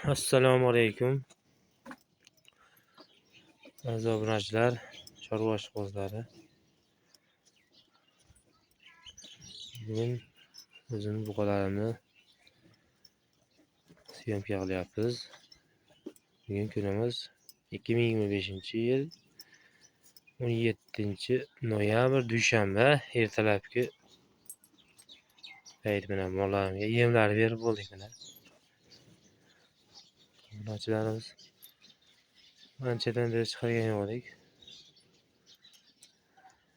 Assalomu alaykum aziz obunachilar, chorva ishqibozlari. Bugun o'zimni buqalarimni syomka qilyapmiz. Bugun kunimiz 2025-yil 17-noyabr dushanba. Ertalabki payt bilan mollarimga yemlar berib bo'ldik. Obunachilarimiz anchadan beri chiqargan yo'qdik.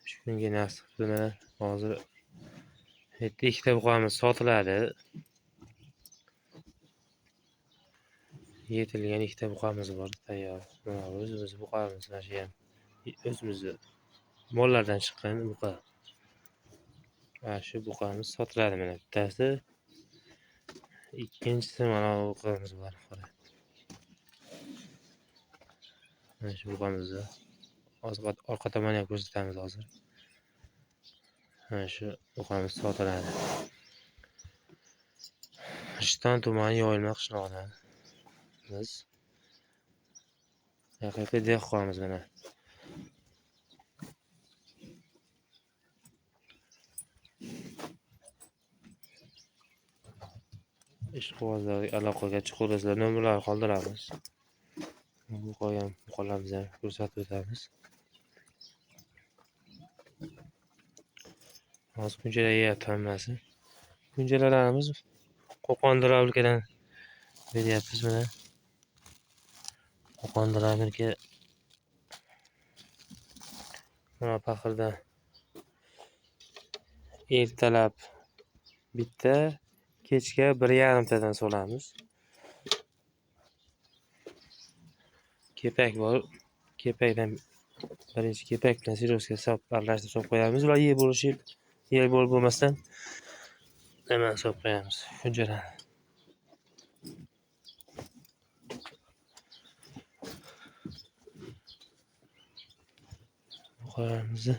Shu kunga nasib qildi. Hozir ikkita buqamiz sotiladi. Yetilgan ikkita buqamiz bor tayyor. Mana o'zimiz buqamiz, mana shu ham o'zimizni mollardan chiqqan buqa. Mana shu buqamiz sotiladi. Mana bittasi, ikkinchisi mana bu buqamiz bor. Mana shu buqamizni orqa tomonga ham ko'rsatamiz hozir. Mana shu buqamiz sotiladi. Rishton tumani Yoyilma qishlog'idan biz haqiqiy dehqonmiz. Mana ishqibozlarga aloqaga chiqaverasizlar, nomerlarni qoldiramiz. Bu qolgan buqalarimizni ham ko'rsatib o'tamiz. Hozir kunjalar yeyapti hammasi. Kunjalalarimiz Qo'qon Dravlikadan beryapmiz. Mana Qo'qon Dravlika mana paqirda ertalab bitta, kechga 1,5tadan solamiz. Kepak bor. Kepakdan birinchi kepak bilan sirosga aralashtirib solib qo'yamiz. Ular yeb bo'lishib, yeb bo'lmasdan hemen solib qo'yamiz kunjalarni. Buqalarimizni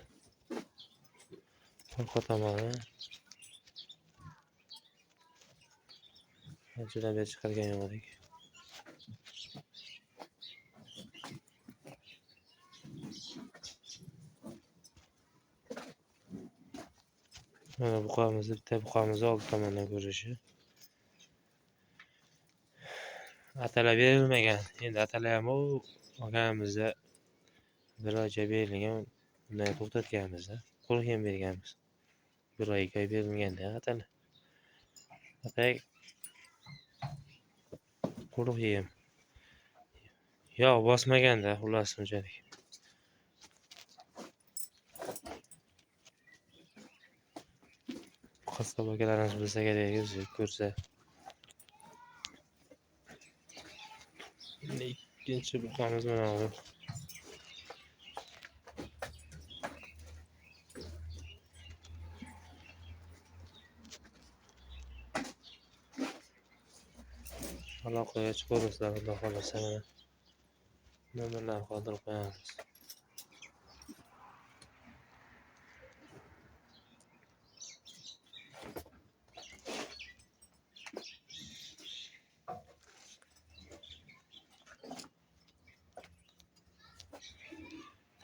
orqa tomoni anchadan beri chiqargan yo'qdik. Mana buqamizni, bitta buqamizni oldi tomondan ko'rishi. Atalab berilmagan. Endi atalab ham olganimizda bir oycha berilgan, undan to'xtatganmiz. Quruq yem berganmiz. 1 oy 2 oy berilganda atalab. Atak quruq yem. Yog' bosmaganda xullas unchalik. Qassob akalarimiz bilsa kerak, ko'rsa. Ikkinchi buqamiz mana bu. Aloqaga chiqaverasizlar, xudo xohlasa. Mana nomerlarni qoldirib qo'yamiz.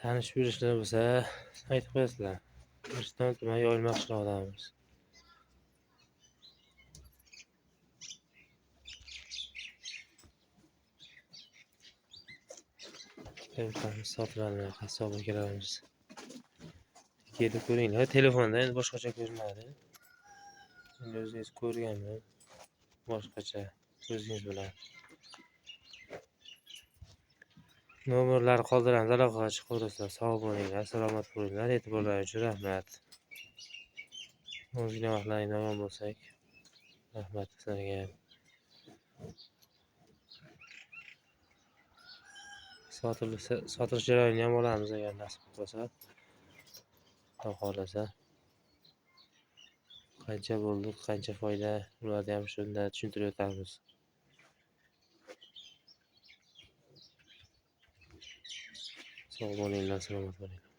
Tanishib yurishlar bo'lsa aytib qo'yasizlar. Rishton tumani Yoyilma qishlog'idamiz. Sotiladi qassob akalarimiz. Kelib ko'ringlar. Telefonda endi boshqacha ko'rinadi. Endi o'zingiz ko'rganmi? Boshqacha ko'zingiz bilan. Nomerlarni qoldiramiz, aloqaga chiqaverasizlar. Sog' bo'linglar, salomat bo'linglar. E'tiborlaringiz uchun rahmat. Ozgina vaqtlaringizdan omon bo'lsak, rahmat sizlarga. Sotilish jarayonini ham olamiz agar nasib bo'lsa. Xudo xohlasa. Qancha bo'ldi, qancha foyda, ularni ham shunda tushuntirib o'tamiz. Sog' bo'linglar, salomat bo'linglar.